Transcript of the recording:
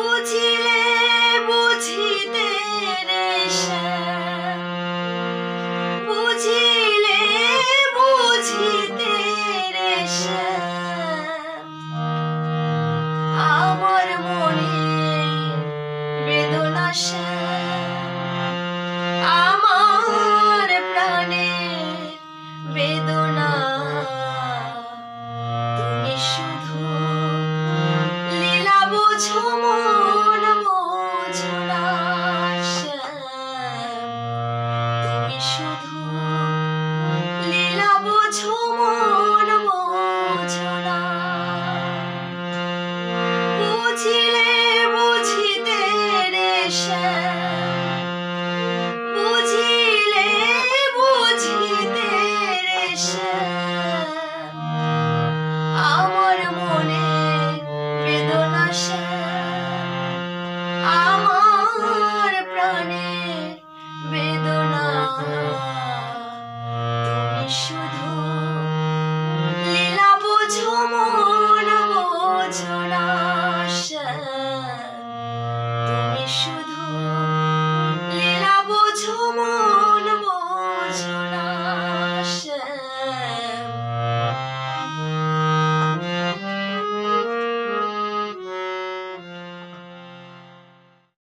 বুঝিলে বুঝিতে রে শ্যাম, বুঝিলে বুঝিতে রে শ্যাম, আমার মনে বেদনা শ্যাম, আমার প্রাণে বেদনা। তুমি শুধু লীলা বোঝো মন বোঝো না শ্যাম, তুমি শুধু লীলা বোঝো মন বোঝো না। বুঝিলে